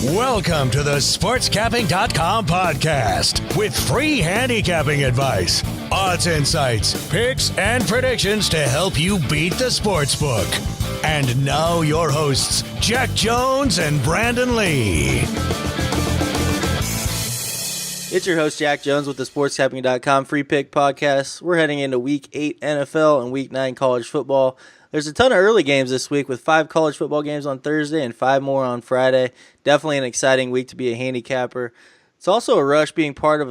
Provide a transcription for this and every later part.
Welcome to the SportsCapping.com podcast with free handicapping advice, odds insights, picks, and predictions to help you beat the sportsbook. And now your hosts, Jack Jones and Brandon Lee. It's your host, Jack Jones, with the SportsCapping.com free pick podcast. We're heading into Week 8 NFL and Week 9 college football. There's a ton of early games this week with 5 college football games on Thursday and 5 more on Friday. Definitely an exciting week to be a handicapper. It's also a rush being part of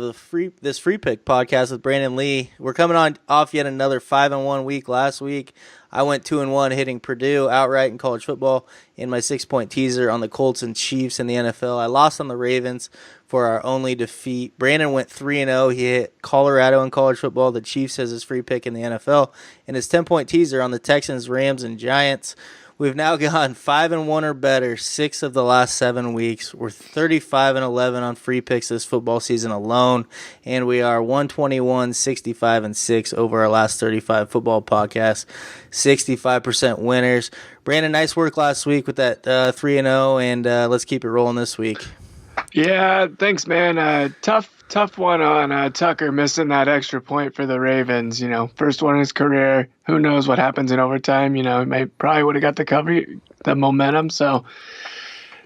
this free pick podcast with Brandon Lee. We're coming off yet another 5-1 week last week. I went 2-1 hitting Purdue outright in college football in my 6-point teaser on the Colts and Chiefs in the NFL. I lost on the Ravens for our only defeat. Brandon went 3-0. He hit Colorado in college football. The Chiefs as his free pick in the NFL. And his 10-point teaser on the Texans, Rams, and Giants. We've now gone 5-1 or better 6 of the last 7 weeks. We're 35-11 on free picks this football season alone, and we are 121, 65-6 over our last 35 football podcasts. 65% winners. Brandon, nice work last week with that 3-0, and let's keep it rolling this week. Yeah, thanks, man. Tough one on Tucker missing that extra point for the Ravens. You know, first one in his career. Who knows what happens in overtime? You know, he probably would have got the momentum. So,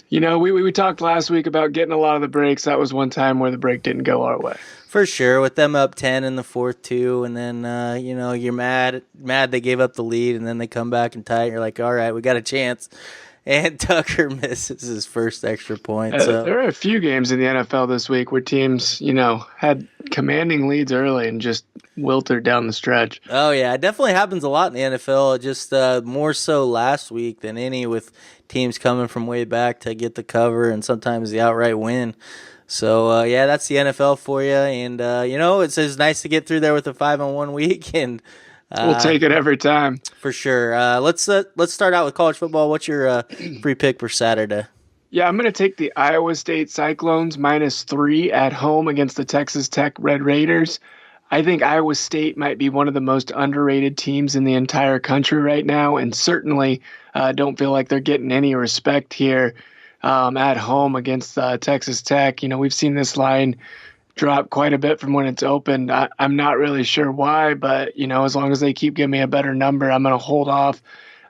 you know, we talked last week about getting a lot of the breaks. That was one time where the break didn't go our way. For sure, with them up 10 in the fourth too, and then you know, you're mad they gave up the lead, and then they come back and tie it. You're like, all right, we got a chance. And Tucker misses his first extra point. So there are a few games in the NFL this week where teams, you know, had commanding leads early and just wilted down the stretch. Oh, yeah. It definitely happens a lot in the NFL. Just more so last week than any, with teams coming from way back to get the cover and sometimes the outright win. So, yeah, that's the NFL for you. And, you know, it's nice to get through there with a 5-1 week. And we'll take it every time. For sure. Let's start out with college football. What's your free pick for Saturday? Yeah, I'm going to take the Iowa State Cyclones -3 at home against the Texas Tech Red Raiders. I think Iowa State might be one of the most underrated teams in the entire country right now, and certainly don't feel like they're getting any respect here at home against Texas Tech. You know, we've seen this line drop quite a bit from when it's opened. I'm not really sure why, but, you know, as long as they keep giving me a better number, I'm going to hold off,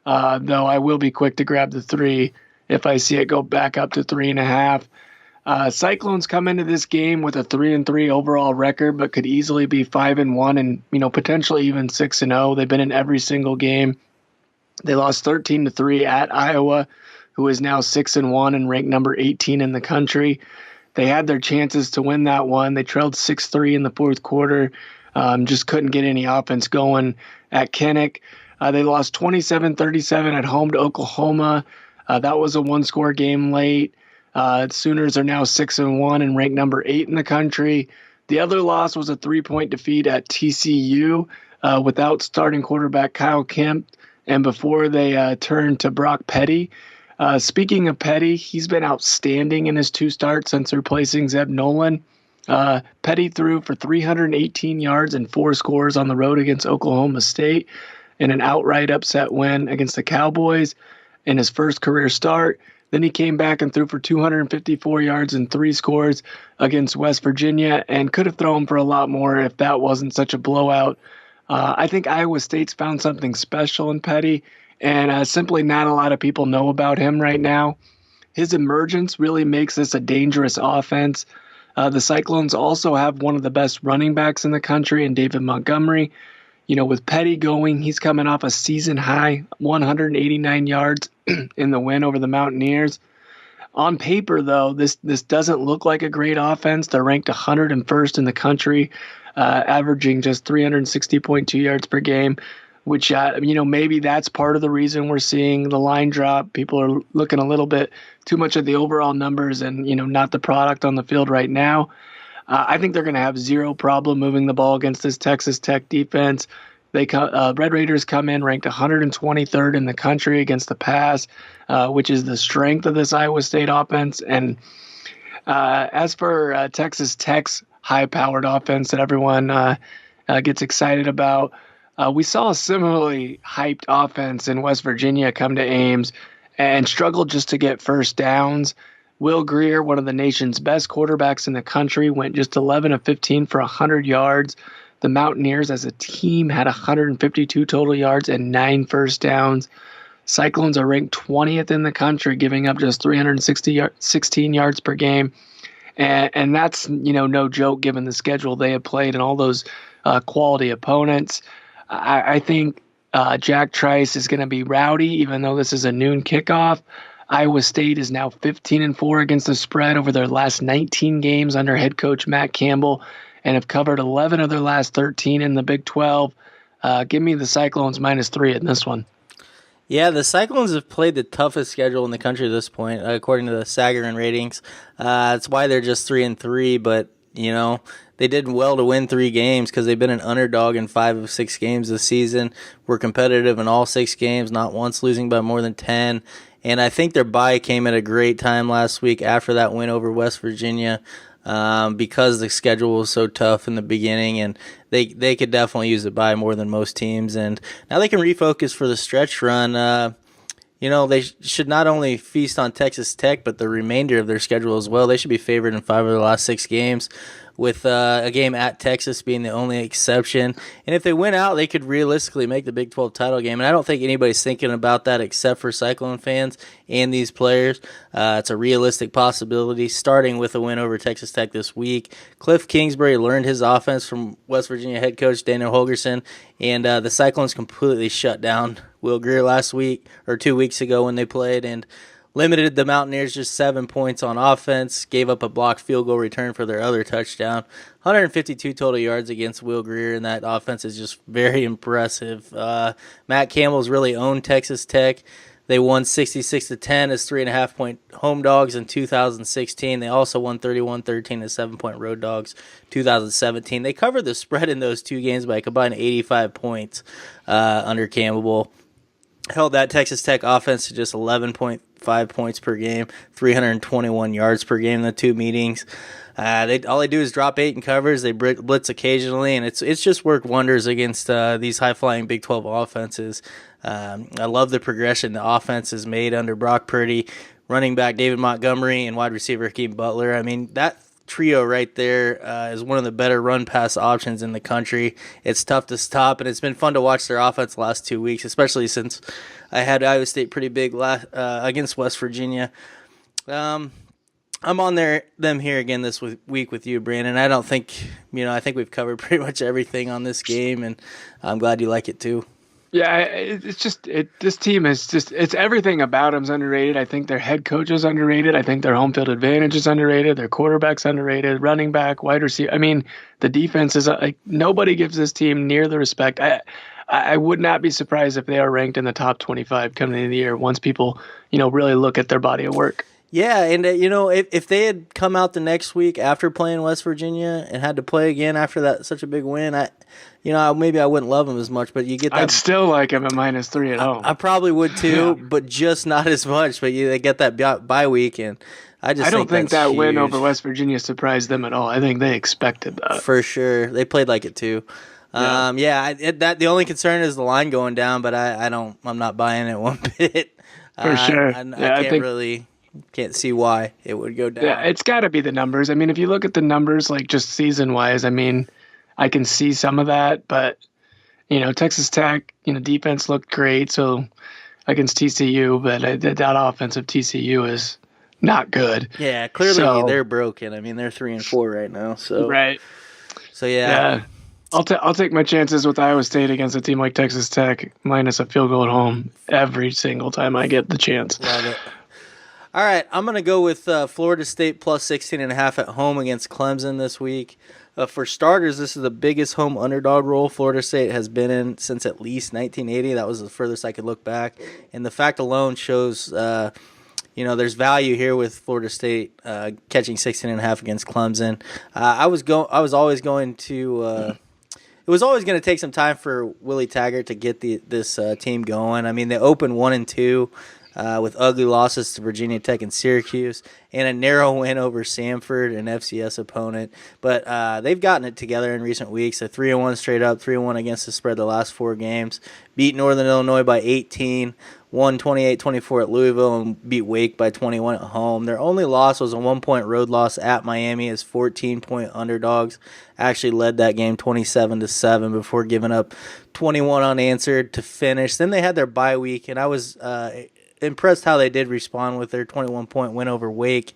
though I will be quick to grab the 3 if I see it go back up to 3.5. Cyclones come into this game with a 3-3 overall record, but could easily be 5-1 and, you know, potentially even 6-0. They've been in every single game. They lost 13-3 at Iowa, who is now 6-1 and ranked number 18 in the country. They had their chances to win that one. They trailed 6-3 in the fourth quarter, just couldn't get any offense going at Kinnick. They lost 27-37 at home to Oklahoma. That was a one-score game late. Sooners are now 6-1 and ranked number 8 in the country. The other loss was a 3-point defeat at TCU without starting quarterback Kyle Kemp, and before they turned to Brock Petty. Speaking of Petty, he's been outstanding in his 2 starts since replacing Zeb Nolan. Petty threw for 318 yards and 4 scores on the road against Oklahoma State in an outright upset win against the Cowboys in his first career start. Then he came back and threw for 254 yards and 3 scores against West Virginia, and could have thrown for a lot more if that wasn't such a blowout. I think Iowa State's found something special in Petty, and simply not a lot of people know about him right now. His emergence really makes this a dangerous offense. The Cyclones also have one of the best running backs in the country in David Montgomery. You know, with Petty going, he's coming off a season-high 189 yards in the win over the Mountaineers. On paper, though, this doesn't look like a great offense. They're ranked 101st in the country, averaging just 360.2 yards per game. Which, you know, maybe that's part of the reason we're seeing the line drop. People are looking a little bit too much at the overall numbers and, you know, not the product on the field right now. I think they're going to have zero problem moving the ball against this Texas Tech defense. Red Raiders come in ranked 123rd in the country against the pass, which is the strength of this Iowa State offense. And as for Texas Tech's high-powered offense that everyone gets excited about, we saw a similarly hyped offense in West Virginia come to Ames and struggled just to get first downs. Will Grier, one of the nation's best quarterbacks in the country, went just 11 of 15 for 100 yards. The Mountaineers as a team had 152 total yards and 9 first downs. Cyclones are ranked 20th in the country, giving up just 316 yards per game. And that's, no joke given the schedule they have played and all those quality opponents. I think Jack Trice is going to be rowdy, even though this is a noon kickoff. Iowa State is now 15-4 against the spread over their last 19 games under head coach Matt Campbell and have covered 11 of their last 13 in the Big 12. Give me the Cyclones -3 in this one. Yeah, the Cyclones have played the toughest schedule in the country at this point, according to the Sagarin ratings. That's why they're just 3-3, but, they did well to win 3 games because they've been an underdog in 5 of 6 games this season. Were competitive in all 6 games, not once losing by more than 10. And I think their bye came at a great time last week after that win over West Virginia because the schedule was so tough in the beginning, and they could definitely use the bye more than most teams. And now they can refocus for the stretch run. They should not only feast on Texas Tech, but the remainder of their schedule as well. They should be favored in 5 of their last 6 games, with a game at Texas being the only exception. And if they win out, they could realistically make the Big 12 title game. And I don't think anybody's thinking about that except for Cyclone fans and these players. It's a realistic possibility, starting with a win over Texas Tech this week. Cliff Kingsbury learned his offense from West Virginia head coach Daniel Holgerson, and the Cyclones completely shut down Will Grier last week or 2 weeks ago when they played, and limited the Mountaineers just 7 points on offense, gave up a blocked field goal return for their other touchdown. 152 total yards against Will Grier, and that offense is just very impressive. Matt Campbell's really owned Texas Tech. They won 66-10 as 3.5-point home dogs in 2016. They also won 31-13 as 7-point road dogs 2017. They covered the spread in those 2 games by a combined 85 points under Campbell. Held that Texas Tech offense to just 11.5 points per game, 321 yards per game in the 2 meetings. All they do is drop 8 in covers. They blitz occasionally, and it's just worked wonders against these high-flying Big 12 offenses. I love the progression the offense has made under Brock Purdy, running back David Montgomery, and wide receiver Hakeem Butler. I mean, that trio right there is one of the better run-pass options in the country. It's tough to stop, and it's been fun to watch their offense the last 2 weeks, especially since I had Iowa State pretty big against West Virginia. I'm on them here again this week with you, Brandon. I don't think, I think we've covered pretty much everything on this game, and I'm glad you like it too. Yeah, this team it's everything about them's underrated. I think their head coach is underrated. I think their home field advantage is underrated. Their quarterback's underrated. Running back, wide receiver. I mean, the defense is nobody gives this team near the respect. I would not be surprised if they are ranked in the top 25 coming into the year once people, really look at their body of work. Yeah, and if they had come out the next week after playing West Virginia and had to play again after such a big win, maybe I wouldn't love them as much. But you get that. I'd still like them at -3 at home. I probably would too, but just not as much. But they get that bye week, and I don't think that huge. Win over West Virginia surprised them at all. I think they expected that for sure. They played like it too. The only concern is the line going down, but I'm not buying it one bit. For sure. I can't see why it would go down. Yeah, it's got to be the numbers. I mean, if you look at the numbers, like just season-wise, I mean, I can see some of that. But, Texas Tech, defense looked great so against TCU, but that offense of TCU is not good. Yeah, clearly they're broken. I mean, they're 3-4 right now. So right. So yeah. I'll take my chances with Iowa State against a team like Texas Tech minus a field goal at home every single time I get the chance. Love it. All right, I'm going to go with Florida State plus 16.5 at home against Clemson this week. For starters, this is the biggest home underdog role Florida State has been in since at least 1980. That was the furthest I could look back. And the fact alone shows, there's value here with Florida State catching 16.5 against Clemson. It was always going to take some time for Willie Taggart to get this team going. I mean, they opened 1-2. With ugly losses to Virginia Tech and Syracuse, and a narrow win over Samford, an FCS opponent. But they've gotten it together in recent weeks. They're 3-1 straight up, 3-1 against the spread the last 4 games. Beat Northern Illinois by 18, won 28-24 at Louisville and beat Wake by 21 at home. Their only loss was a 1-point road loss at Miami as 14-point underdogs. Actually led that game 27-7 before giving up 21 unanswered to finish. Then they had their bye week, and I was impressed how they did respond with their 21-point win over Wake.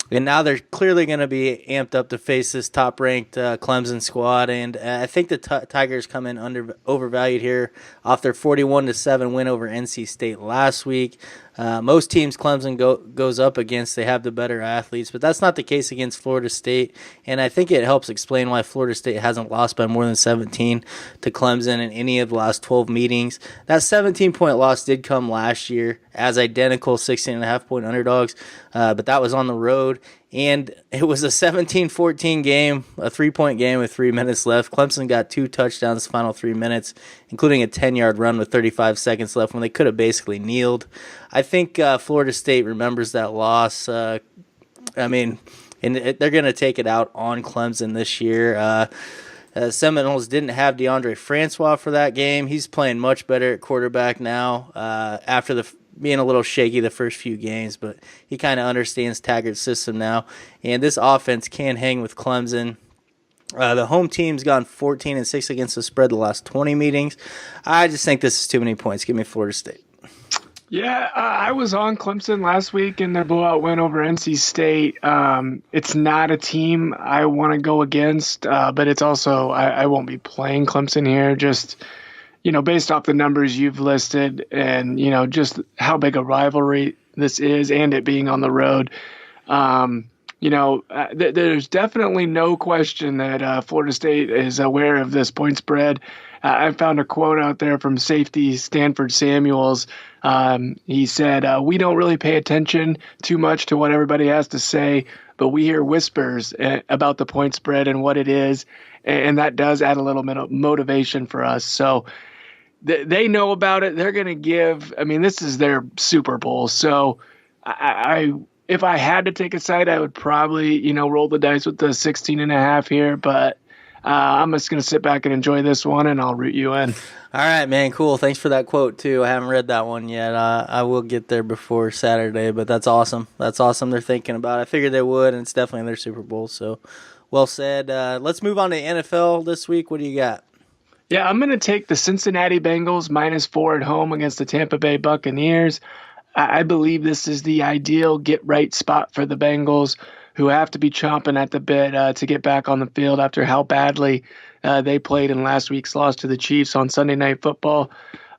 And now they're clearly going to be amped up to face this top-ranked Clemson squad. And I think the Tigers come in overvalued here off their 41-7 win over NC State last week. Most teams Clemson goes up against, they have the better athletes, but that's not the case against Florida State. And I think it helps explain why Florida State hasn't lost by more than 17 to Clemson in any of the last 12 meetings. That 17-point loss did come last year as identical 16.5-point underdogs, but that was on the road. And it was a 17-14 game, a 3-point game with 3 minutes left. Clemson got 2 touchdowns the final 3 minutes, including a 10-yard run with 35 seconds left when they could have basically kneeled. I think Florida State remembers that loss. And they're going to take it out on Clemson this year. Seminoles didn't have DeAndre Francois for that game. He's playing much better at quarterback now after being a little shaky the first few games, but he kind of understands Taggart's system now. And this offense can hang with Clemson. The home team's gone 14-6 against the spread the last 20 meetings. I just think this is too many points. Give me Florida State. Yeah, I was on Clemson last week in their blowout win over NC State. It's not a team I want to go against, but it's also I won't be playing Clemson here. Just based off the numbers you've listed and, just how big a rivalry this is and it being on the road, there's definitely no question that Florida State is aware of this point spread. I found a quote out there from safety Stanford Samuels. He said, "We don't really pay attention too much to what everybody has to say, but we hear whispers about the point spread and what it is, and that does add a little bit of motivation for us." So they know about it. They're going to give. I mean, this is their Super Bowl. So if I had to take a side, I would probably, roll the dice with the 16.5 here. But I'm just going to sit back and enjoy this one, and I'll root you in. All right, man. Cool. Thanks for that quote, too. I haven't read that one yet. I will get there before Saturday, but that's awesome. That's awesome they're thinking about it. I figured they would, and it's definitely their Super Bowl. So well said. Let's move on to NFL this week. What do you got? Yeah, I'm going to take the Cincinnati Bengals -4 at home against the Tampa Bay Buccaneers. I believe this is the ideal get-right spot for the Bengals, who have to be chomping at the bit to get back on the field after how badly they played in last week's loss to the Chiefs on Sunday Night Football.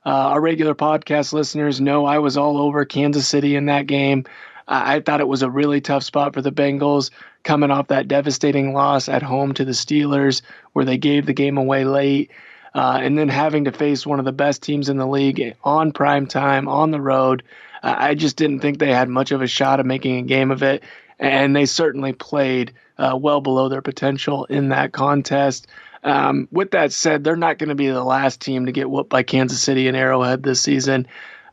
Our regular podcast listeners know I was all over Kansas City in that game. I thought it was a really tough spot for the Bengals coming off that devastating loss at home to the Steelers where they gave the game away late. And then having to face one of the best teams in the league on prime time, on the road, I just didn't think they had much of a shot of making a game of it. And they certainly played well below their potential in that contest. With that said, they're not going to be the last team to get whooped by Kansas City and Arrowhead this season.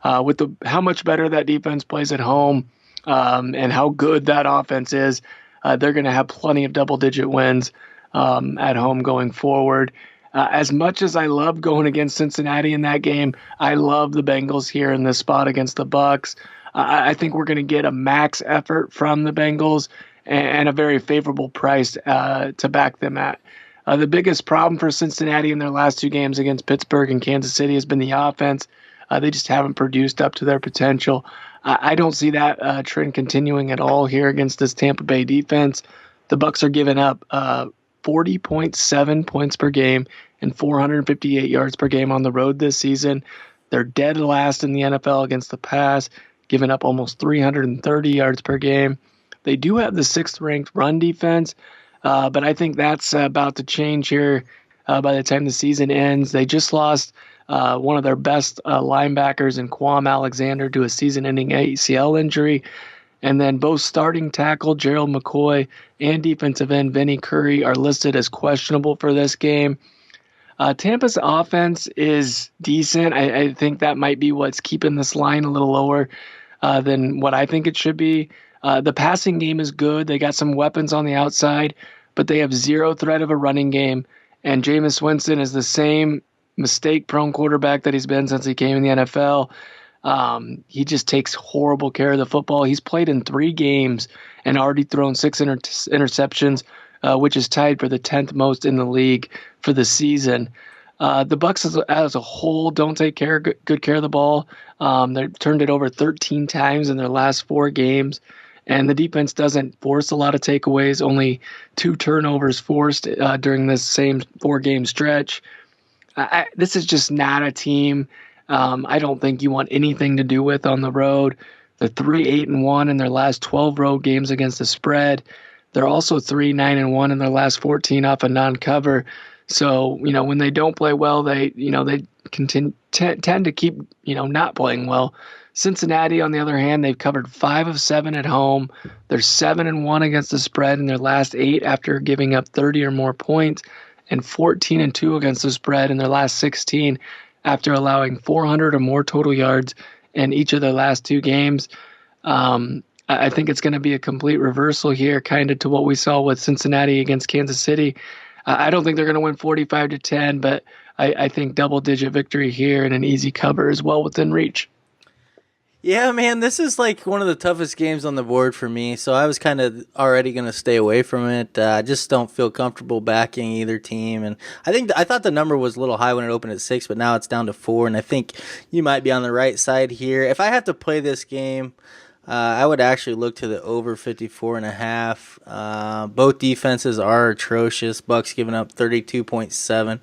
With how much better that defense plays at home and how good that offense is, they're going to have plenty of double-digit wins at home going forward. As much as I love going against Cincinnati in that game, I love the Bengals here in this spot against the Bucs. I think we're going to get a max effort from the Bengals and a very favorable price to back them at. The biggest problem for Cincinnati in their last 2 games against Pittsburgh and Kansas City has been the offense. They just haven't produced up to their potential. I don't see that trend continuing at all here against this Tampa Bay defense. The Bucs are giving up 40.7 points per game and 458 yards per game on the road this season. They're dead last in the NFL against the pass, giving up almost 330 yards per game. They do have the 6th-ranked run defense, but I think that's about to change here by the time the season ends. They just lost one of their best linebackers in Kwame Alexander to a season-ending ACL injury. And then both starting tackle Gerald McCoy and defensive end Vinny Curry are listed as questionable for this game. Tampa's offense is decent. I think that might be what's keeping this line a little lower than what I think it should be. The passing game is good. They got some weapons on the outside, but they have zero threat of a running game. And Jameis Winston is the same mistake-prone quarterback that he's been since he came in the NFL. He just takes horrible care of the football. He's played in 3 games and already thrown 6 interceptions, which is tied for the 10th most in the league for the season. The Bucks as a whole don't take good care of the ball. They turned it over 13 times in their last 4 games, and the defense doesn't force a lot of takeaways. Only 2 turnovers forced during this same 4-game stretch. This is just not a team I don't think you want anything to do with on the road. They're 3-8-1 in their last 12 road games against the spread. They're also 3-9-1 in their last 14 off a non-cover. So, when they don't play well, they tend to keep, not playing well. Cincinnati, on the other hand, they've covered 5 of 7 at home. They're 7-1 against the spread in their last 8 after giving up 30 or more points, and 14-2 against the spread in their last 16 after allowing 400 or more total yards in each of their last 2 games. I think it's going to be a complete reversal here, kind of to what we saw with Cincinnati against Kansas City. I don't think they're going to win 45-10, but I think double-digit victory here and an easy cover is well within reach. Yeah, man, this is like one of the toughest games on the board for me, so I was kind of already going to stay away from it. I just don't feel comfortable backing either team, and I thought the number was a little high when it opened at 6, but now it's down to 4, and I think you might be on the right side here. If I have to play this game, I would actually look to the over 54.5. Both defenses are atrocious. Bucks giving up 32.7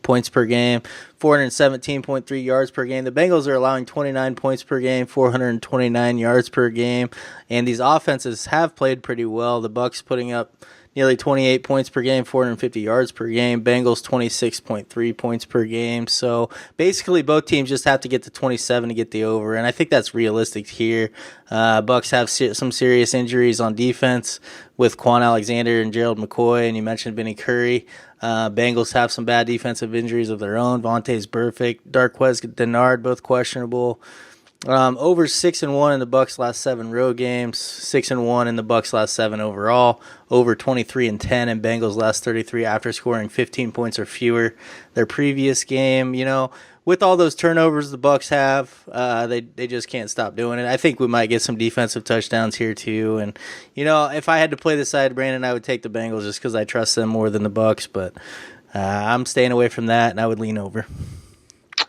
points per game, 417.3 yards per game. The Bengals are allowing 29 points per game, 429 yards per game, and these offenses have played pretty well. The Bucks putting up nearly 28 points per game, 450 yards per game. Bengals 26.3 points per game. So basically both teams just have to get to 27 to get the over, and I think that's realistic here. Bucks have some serious injuries on defense with Quan Alexander and Gerald McCoy, and you mentioned Benny Curry. Bengals have some bad defensive injuries of their own. Vontae's perfect. Darquez Denard, both questionable. Over 6-1 in the Bucks' last 7 road games, 6-1 in the Bucks' last 7 overall, over 23-10 in Bengals' last 33 after scoring 15 points or fewer their previous game. With all those turnovers the Bucks have, they just can't stop doing it. I think we might get some defensive touchdowns here too. And if I had to play the side, Brandon, I would take the Bengals just because I trust them more than the Bucks. But I'm staying away from that, and I would lean over.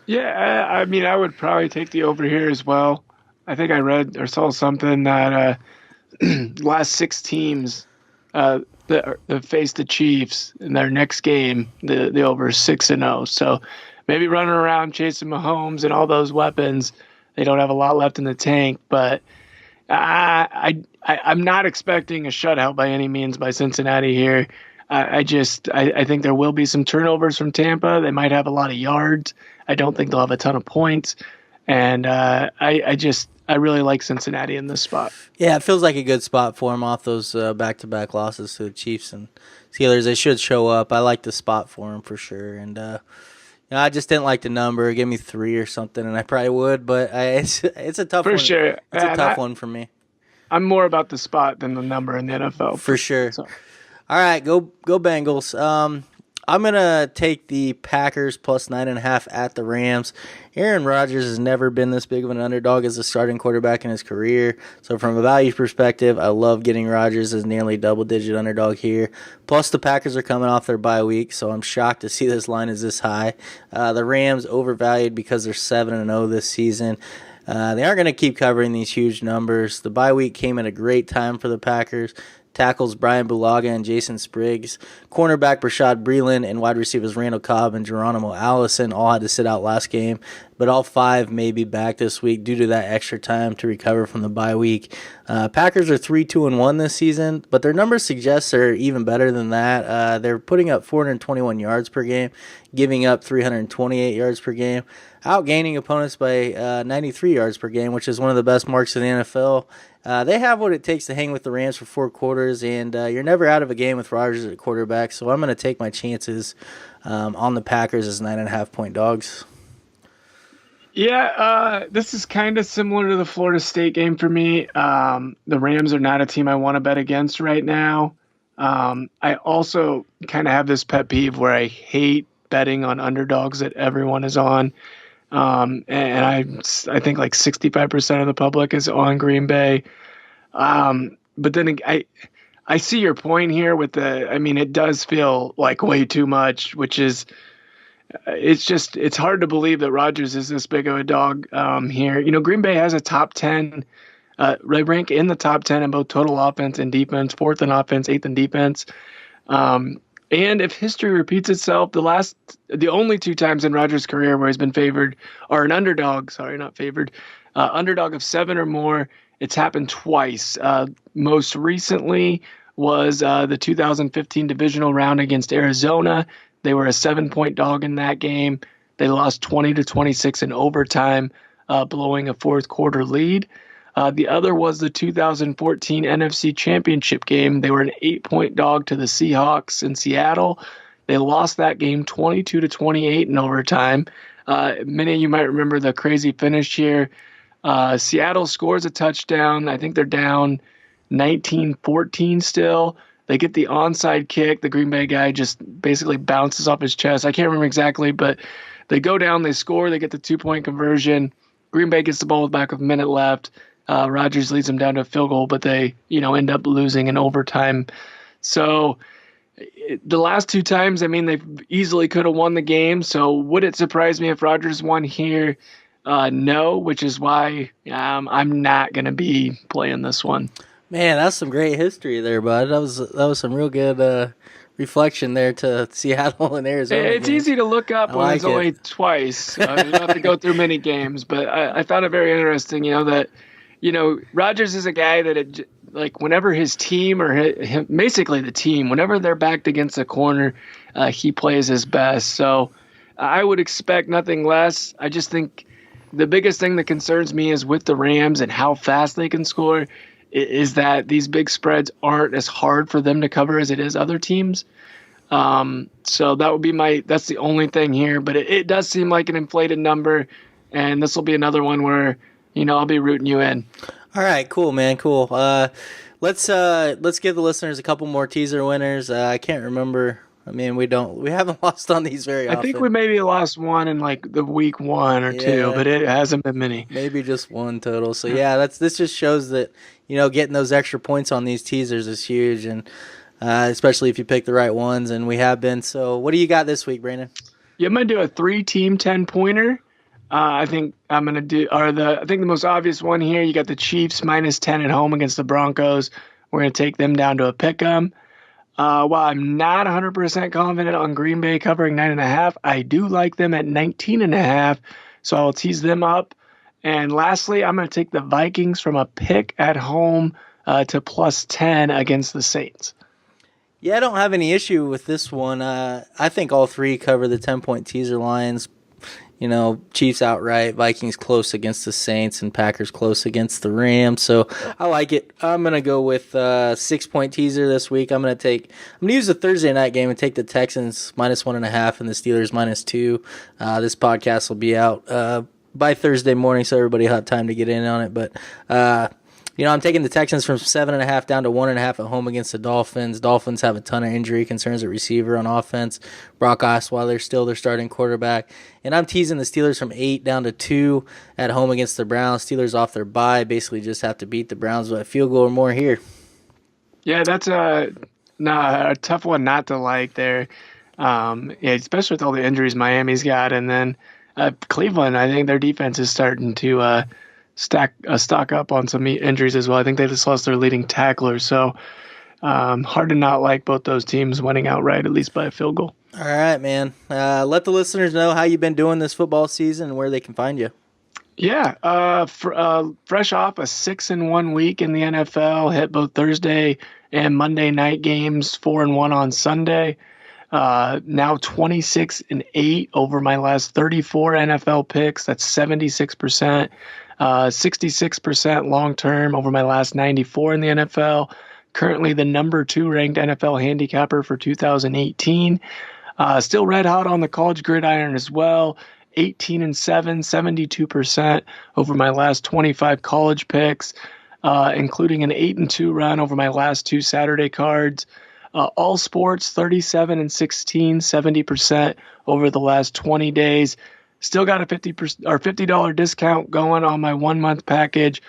Yeah, I mean, I would probably take the over here as well. I think I read or saw something that last 6 teams that face the Chiefs in their next game, the over is 6-0. So maybe running around chasing Mahomes and all those weapons, they don't have a lot left in the tank. But I'm not expecting a shutout by any means by Cincinnati here. I think there will be some turnovers from Tampa. They might have a lot of yards. I don't think they'll have a ton of points. And I really like Cincinnati in this spot. Yeah, it feels like a good spot for them off those back-to-back losses to the Chiefs and Steelers. They should show up. I like the spot for them for sure. And I just didn't like the number. Give me 3 or something, and I probably would. But it's a tough one. For sure. It's a tough one for me. I'm more about the spot than the number in the NFL. For sure. So. All right, go Bengals. I'm going to take the Packers plus 9.5 at the Rams. Aaron Rodgers has never been this big of an underdog as a starting quarterback in his career. So from a value perspective, I love getting Rodgers as nearly double-digit underdog here. Plus the Packers are coming off their bye week, so I'm shocked to see this line is this high. The Rams overvalued because they're 7-0 this season. They aren't going to keep covering these huge numbers. The bye week came at a great time for the Packers. Tackles Brian Bulaga and Jason Spriggs, cornerback Rashad Breeland, and wide receivers Randall Cobb and Geronimo Allison all had to sit out last game, but all 5 may be back this week due to that extra time to recover from the bye week. Packers are 3-2-1 this season, but their numbers suggest they're even better than that. They're putting up 421 yards per game, giving up 328 yards per game, outgaining opponents by 93 yards per game, which is one of the best marks in the NFL. They have what it takes to hang with the Rams for 4 quarters, and you're never out of a game with Rodgers at quarterback, so I'm going to take my chances on the Packers as 9.5-point dogs. Yeah, this is kind of similar to the Florida State game for me. The Rams are not a team I want to bet against right now. I also kind of have this pet peeve where I hate betting on underdogs that everyone is on. And I think like 65% of the public is on Green Bay. But then I see your point here with it does feel like way too much, which is, it's hard to believe that Rodgers is this big of a dog here. Green Bay has a top 10, they rank in the top 10 in both total offense and defense, fourth in offense, eighth in defense. And if history repeats itself, the only two times in Rodgers' career where he's been favored are an underdog, underdog of 7 or more. It's happened twice. Most recently was the 2015 divisional round against Arizona. They were a 7-point dog in that game. They lost 20-26 in overtime, blowing a fourth quarter lead. The other was the 2014 NFC Championship game. They were an 8-point dog to the Seahawks in Seattle. They lost that game 22-28 in overtime. Many of you might remember the crazy finish here. Seattle scores a touchdown. I think they're down 19-14 still. They get the onside kick. The Green Bay guy just basically bounces off his chest. I can't remember exactly, but they go down, they score, they get the 2-point conversion. Green Bay gets the ball with a minute left. Rodgers leads them down to a field goal, but they, end up losing in overtime. So the last two times, they easily could have won the game. So would it surprise me if Rodgers won here? No, which is why I'm not going to be playing this one. Man, that's some great history there, bud. That was some real good reflection there to Seattle and Arizona. It's easy to look up when it's only twice. You don't have to go through many games, but I found it very interesting, that Rodgers is a guy that whenever his team or basically the team, whenever they're backed against a corner, he plays his best. So I would expect nothing less. I just think the biggest thing that concerns me is with the Rams and how fast they can score is that these big spreads aren't as hard for them to cover as it is other teams. So that would be that's the only thing here, but it does seem like an inflated number, and this will be another one where, I'll be rooting you in. All right, cool, man, cool. Let's give the listeners a couple more teaser winners. I can't remember. We haven't lost on these very often. I think we maybe lost one in the week 1 or 2, but it hasn't been many. Maybe just one total. So this just shows that, getting those extra points on these teasers is huge, and especially if you pick the right ones, and we have been. So what do you got this week, Brandon? Yeah, I'm gonna do a 3-team 10-pointer. I think I'm gonna do the most obvious one here. You got the Chiefs -10 at home against the Broncos. We're gonna take them down to a pick'em. While I'm not 100% confident on Green Bay covering 9.5, I do like them at 19.5, so I'll tease them up. And lastly, I'm going to take the Vikings from a pick at home to +10 against the Saints. Yeah, I don't have any issue with this one. I think all three cover the 10-point teaser lines. Chiefs outright, Vikings close against the Saints, and Packers close against the Rams. So I like it. I'm going to go with 6-point teaser this week. I'm going to use the Thursday night game and take the Texans -1.5 and the Steelers -2. This podcast will be out by Thursday morning, so everybody will have time to get in on it. But I'm taking the Texans from 7.5 down to 1.5 at home against the Dolphins. Dolphins have a ton of injury concerns at receiver on offense. Brock Osweiler still their starting quarterback. And I'm teasing the Steelers from 8 down to 2 at home against the Browns. Steelers off their bye, basically just have to beat the Browns with a field goal or more here. Yeah, that's a tough one not to like there. Especially with all the injuries Miami's got. And then Cleveland, I think their defense is starting to stock up on some injuries as well. I think they just lost their leading tackler, so hard to not like both those teams winning outright, at least by a field goal. All right, man. Let the listeners know how you've been doing this football season and where they can find you. Yeah, fresh off a 6-1 week in the NFL, hit both Thursday and Monday night games, 4-1 on Sunday. Now 26-8 over my last 34 NFL picks. That's 76%. 66% long-term over my last 94 in the NFL. Currently the number 2 ranked NFL handicapper for 2018. Still red hot on the college gridiron as well. 18-7, 72% over my last 25 college picks, including an 8-2 run over my last 2 Saturday cards. All sports, 37-16, 70% over the last 20 days. Still got a $50 discount going on my 1 month package,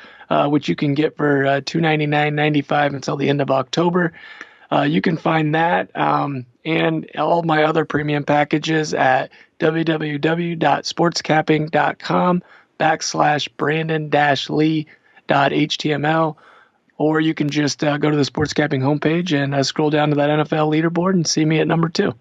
which you can get for $299.95 until the end of October. You can find that and all my other premium packages at www.sportscapping.com/Brandon-Lee.html, or you can just go to the Sports Capping homepage and scroll down to that NFL leaderboard and see me at number 2.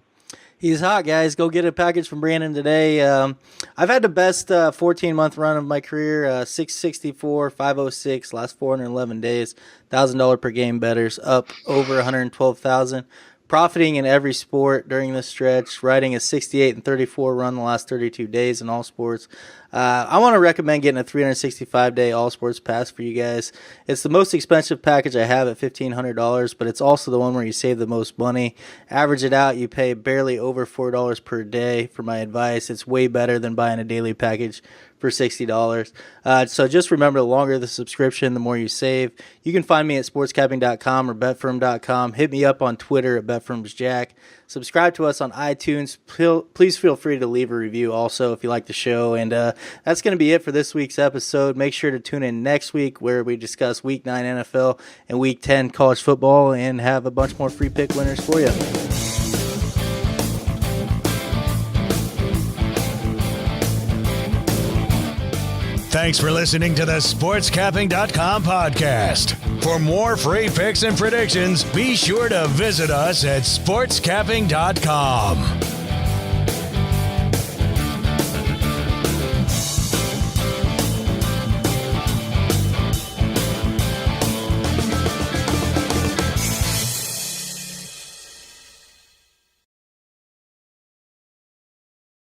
He's hot, guys. Go get a package from Brandon today. I've had the best 14-month run of my career, 664, 506, last 411 days, $1,000 per game bettors, up over 112,000. Profiting in every sport during this stretch, riding a 68-34 run the last 32 days in all sports. I want to recommend getting a 365-day all sports pass for you guys. It's the most expensive package I have at $1,500, but it's also the one where you save the most money. Average it out, you pay barely over $4 per day for my advice. It's way better than buying a daily package for $60. So just remember, the longer the subscription, the more you save. You can find me at sportscapping.com or betfirm.com. Hit me up on Twitter at betfirmsjack. Subscribe to us on iTunes. Please feel free to leave a review also if you like the show. And that's going to be it for this week's episode. Make sure to tune in next week where we discuss Week 9 NFL and Week 10 college football and have a bunch more free pick winners for you. Thanks for listening to the SportsCapping.com podcast. For more free picks and predictions, be sure to visit us at SportsCapping.com.